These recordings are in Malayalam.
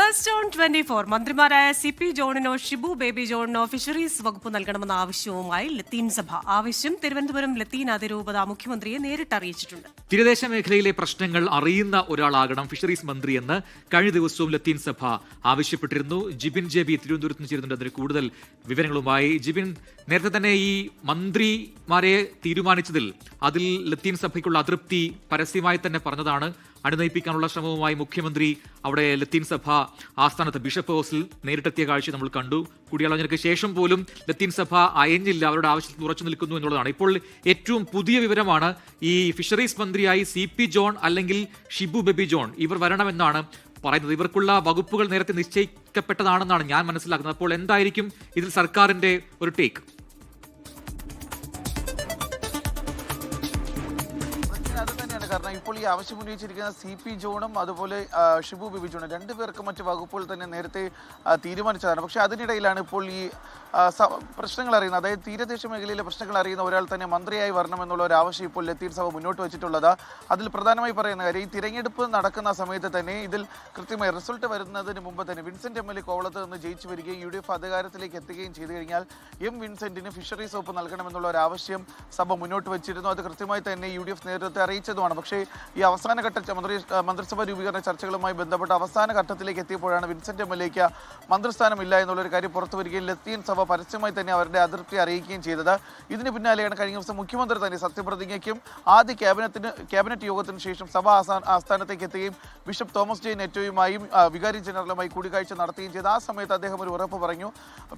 ഫസ്റ്റ് ഓൺ 24 മന്ത്രിമാരായ CP ജോണിനോ ഷിബു ബേബി ജോണിനോ ഫിഷറീസ് വകുപ്പ് നൽകണമെന്ന ആവശ്യവുമായി ലത്തീൻ സഭ. ആവശ്യം തിരുവനന്തപുരം ലത്തീൻ അതിരൂപത മുഖ്യമന്ത്രിയെ നേരിട്ട് അറിയിച്ചിട്ടുണ്ട്. തീരദേശ മേഖലയിലെ പ്രശ്നങ്ങൾ അറിയുന്ന ഒരാളാകണം ഫിഷറീസ് മന്ത്രിയെന്ന് കഴിഞ്ഞ ദിവസവും ലത്തീൻ സഭ ആവശ്യപ്പെട്ടിരുന്നു. ജിബിൻ JB തിരുവനന്തപുരത്ത് നിന്ന് ചേരുന്നുണ്ട്. അതിന് കൂടുതൽ വിവരങ്ങളുമായി. ജിബിൻ, നേരത്തെ തന്നെ ഈ മന്ത്രിമാരെ തീരുമാനിച്ചതിൽ അതിൽ ലത്തീൻ സഭയ്ക്കുള്ള അതൃപ്തി പരസ്യമായി തന്നെ പറഞ്ഞതാണ്. അണിനയിപ്പിക്കാനുള്ള ശ്രമവുമായി മുഖ്യമന്ത്രി അവിടെ ലത്തീൻ സഭ ആസ്ഥാനത്ത് ബിഷപ്പ് ഹൗസിൽ നേരിട്ടെത്തിയ കാഴ്ച നമ്മൾ കണ്ടു. കൂടിയാലോചനയ്ക്ക് ശേഷം പോലും ലത്തീൻ സഭ അയഞ്ഞില്ല, അവരുടെ ആവശ്യത്തിൽ ഉറച്ചു നിൽക്കുന്നു എന്നുള്ളതാണ്. ഇപ്പോൾ ഏറ്റവും പുതിയ വിവരമാണ് ഈ ഫിഷറീസ് മന്ത്രിയായി CP ജോൺ അല്ലെങ്കിൽ ഷിബു ബേബി ജോൺ ഇവർ വരണമെന്നാണ് പറയുന്നത്. ഇവർക്കുള്ള വകുപ്പുകൾ നേരത്തെ നിശ്ചയിക്കപ്പെട്ടതാണെന്നാണ് ഞാൻ മനസ്സിലാക്കുന്നത്. അപ്പോൾ എന്തായിരിക്കും ഇതിൽ സർക്കാരിന്റെ ഒരു ടേക്ക്? കാരണം ഇപ്പോൾ ഈ ആവശ്യം ഉന്നയിച്ചിരിക്കുന്ന CP ജോണും അതുപോലെ ഷിബു ബേബി ജോണും രണ്ടുപേർക്ക് മറ്റ് വകുപ്പുകൾ തന്നെ നേരത്തെ തീരുമാനിച്ചതാണ്. പക്ഷേ അതിനിടയിലാണ് ഇപ്പോൾ ഈ പ്രശ്നങ്ങൾ അറിയുന്നത്, അതായത് തീരദേശ മേഖലയിലെ പ്രശ്നങ്ങൾ അറിയുന്ന ഒരാൾ തന്നെ മന്ത്രിയായി വരണമെന്നുള്ള ഒരു ആവശ്യം ഇപ്പോൾ ലത്തീൻ സഭ മുന്നോട്ട് വെച്ചിട്ടുള്ളത്. അതിൽ പ്രധാനമായി പറയുന്ന കാര്യം, ഈ തിരഞ്ഞെടുപ്പ് നടക്കുന്ന സമയത്ത് തന്നെ ഇതിൽ കൃത്യമായി റിസൾട്ട് വരുന്നതിന് മുമ്പ് തന്നെ വിൻസെന്റ് MLA കോവളത്ത് നിന്ന് ജയിച്ചു വരികയും UDF അധികാരത്തിലേക്ക് എത്തുകയും ചെയ്തു കഴിഞ്ഞാൽ വിൻസെന്റിന് ഫിഷറീസ് വകുപ്പ് നൽകണമെന്നുള്ള ഒരു ആവശ്യം സഭ മുന്നോട്ട് വെച്ചിരുന്നു. അത് കൃത്യമായി തന്നെ UDF നേതൃത്വത്തെ അറിയിച്ചതുമാണ്. പക്ഷേ ഈ അവസാനഘട്ട മന്ത്രിസഭ രൂപീകരണ ചർച്ചകളുമായി ബന്ധപ്പെട്ട് അവസാന ഘട്ടത്തിലേക്ക് എത്തിയപ്പോഴാണ് വിൻസെന്റ് MLAക്ക് മന്ത്രിസ്ഥാനമില്ല എന്നുള്ളൊരു കാര്യം പുറത്തു വരികയും ലത്തീൻ സഭ പരസ്യമായി തന്നെ അവരുടെ അതൃപ്തി അറിയിക്കുകയും ചെയ്തത്. ഇതിന് പിന്നാലെയാണ് കഴിഞ്ഞ ദിവസം മുഖ്യമന്ത്രി തന്നെ സത്യപ്രതിജ്ഞയ്ക്കും ആദ്യ ക്യാബിനറ്റ് യോഗത്തിന് ശേഷം സഭ ആസ്ഥാനത്തേക്ക് എത്തുകയും ബിഷപ്പ് തോമസ് J നെറ്റോയുമായും വികാരി ജനറലുമായി കൂടിക്കാഴ്ച നടത്തുകയും ചെയ്തു. ആ സമയത്ത് അദ്ദേഹം ഒരു ഉറപ്പ് പറഞ്ഞു,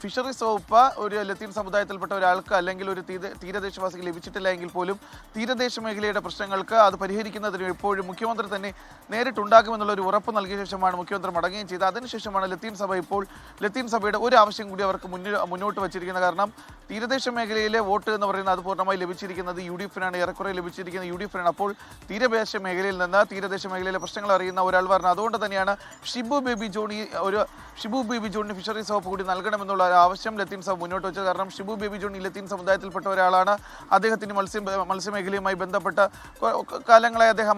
ഫിഷറീസ് വകുപ്പ് ഒരു ലത്തീൻ സമുദായത്തിൽപ്പെട്ട ഒരാൾക്ക് അല്ലെങ്കിൽ ഒരു തീരദേശവാസിക്ക് ലഭിച്ചിട്ടില്ല എങ്കിൽ പോലും തീരദേശ മേഖലയുടെ പ്രശ്നങ്ങൾക്ക് അത് പരിഹരിക്കുന്നതിന് എപ്പോഴും മുഖ്യമന്ത്രി തന്നെ നേരിട്ടുണ്ടാകുമെന്നുള്ള ഒരു ഉറപ്പ് നൽകിയ ശേഷമാണ് മുഖ്യമന്ത്രി മടങ്ങുകയും ചെയ്തത്. അതിനുശേഷമാണ് ലത്തീൻ സഭ ഇപ്പോൾ ലത്തീൻ സഭയുടെ ഒരു ആവശ്യം കൂടി അവർക്ക് മുന്നോട്ട് വച്ചിരിക്കുന്നത്. കാരണം തീരദേശ മേഖലയിലെ വോട്ട് എന്ന് പറയുന്നത് അത് പൂർണ്ണമായി ലഭിച്ചിരിക്കുന്നത് UDF-നാണ്, ഏറെക്കുറെ ലഭിച്ചിരിക്കുന്നത് UDF-നാണ്. അപ്പോൾ തീരദേശ മേഖലയിൽ നിന്ന് തീരദേശ മേഖലയിലെ പ്രശ്നങ്ങൾ അറിയുന്ന ഒരാൾ പറഞ്ഞു. അതുകൊണ്ട് തന്നെയാണ് ഷിബു ബേബി ജോണിന് ഫിഷറീസ് വകുപ്പ് കൂടി നൽകണമെന്നുള്ള ആവശ്യം ലത്തീൻ സഭ മുന്നോട്ട് വെച്ചത്. കാരണം ഷിബു ബേബി ജോൺ ഈ ലത്തീൻ സമുദായത്തിൽപ്പെട്ട ഒരാളാണ്. അദ്ദേഹത്തിന് മത്സ്യമേഖലയുമായി ബന്ധപ്പെട്ട കാലങ്ങളായി അദ്ദേഹം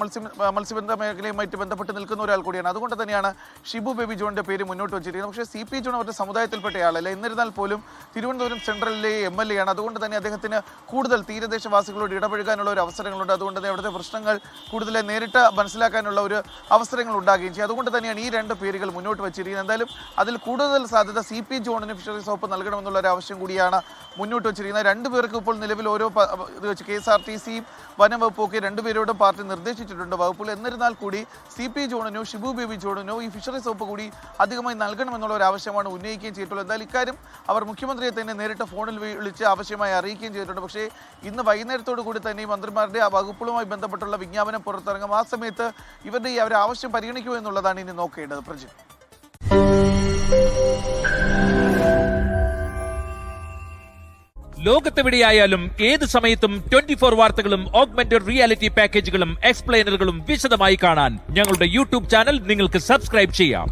മത്സ്യബന്ധന മേഖലയുമായിട്ട് ബന്ധപ്പെട്ട് നിൽക്കുന്ന ഒരാൾ കൂടിയാണ്. അതുകൊണ്ട് തന്നെയാണ് ഷിബു ബേബി ജോണിന്റെ പേര് മുന്നോട്ട് വെച്ചിരിക്കുന്നത്. പക്ഷേ CP ജോൺ അവരുടെ സമുദായത്തിൽപ്പെട്ട ആളല്ല. എന്നിരുന്നാൽ പോലും തിരുവനന്തപുരം സെൻട്രലിലെ MLA ആണ്. അതുകൊണ്ട് തന്നെ അദ്ദേഹത്തിന് കൂടുതൽ തീരദേശവാസികളോട് ഇടപഴകാനുള്ള ഒരു അവസരങ്ങളുണ്ട്. അതുകൊണ്ട് തന്നെ അവിടുത്തെ പ്രശ്നങ്ങൾ കൂടുതൽ നേരിട്ട് മനസ്സിലാക്കാനുള്ള ഒരു അവസരങ്ങൾ ഉണ്ടാകുകയും ചെയ്യും. അതുകൊണ്ട് തന്നെയാണ് ഈ രണ്ട് പേരുകൾ മുന്നോട്ട് വെച്ചിരിക്കുന്നത്. എന്തായാലും അതിൽ കൂടുതൽ സാധ്യത CP ജോണിന് ഫിഷറീസ് വകുപ്പ് നൽകണമെന്നുള്ള ഒരു ആവശ്യം കൂടിയാണ് മുന്നോട്ട് വെച്ചിരിക്കുന്നത്. രണ്ടുപേർക്ക് ഇപ്പോൾ നിലവിൽ ഓരോ ഇത് വെച്ച് KSRTCയും വനം വകുപ്പും ഒക്കെ രണ്ടുപേരോടും പാർട്ടി നിർദ്ദേശിച്ചിട്ടുണ്ട് വകുപ്പുകൾ. എന്നിരുന്നാൽ കൂടി CP ജോണിനോ ഷിബു ബേബി ജോണിനോ ഈ ഫിഷറീസ് വകുപ്പ് കൂടി അധികമായി നൽകണമെന്നുള്ള ഒരു ആവശ്യമാണ് ഉന്നയിക്കുകയും ചെയ്തിട്ടുള്ളത്. എന്തായാലും ഇക്കാര്യം അവർ മുഖ്യമന്ത്രിയെ തന്നെ നേരിട്ട് ഫോണിൽ വിളിച്ച് ആവശ്യമായി അറിയിക്കുകയും ചെയ്തിട്ടുണ്ട്. പക്ഷേ ഇന്ന് വൈകുന്നേരത്തോടു കൂടി തന്നെ ഈ മന്ത്രിമാരുടെ ആ വകുപ്പുകളുമായി ബന്ധപ്പെട്ടുള്ള വിജ്ഞാപനം പുറത്തിറങ്ങും. ആ സമയത്ത് ഇവരുടെ ഈ അവരുടെ ആവശ്യം പരിഗണിക്കുക എന്നുള്ളതാണ് ഇനി നോക്കേണ്ടത്. പ്രജിത്ത്, ലോകത്തെവിടെയായാലും ഏത് സമയത്തും 24 വാർത്തകളും ഓഗ്മെന്റഡ് റിയാലിറ്റി പാക്കേജുകളും എക്സ്പ്ലെയിനറുകളും വിശദമായി കാണാൻ ഞങ്ങളുടെ YouTube ചാനൽ നിങ്ങൾക്ക് സബ്സ്ക്രൈബ് ചെയ്യാം.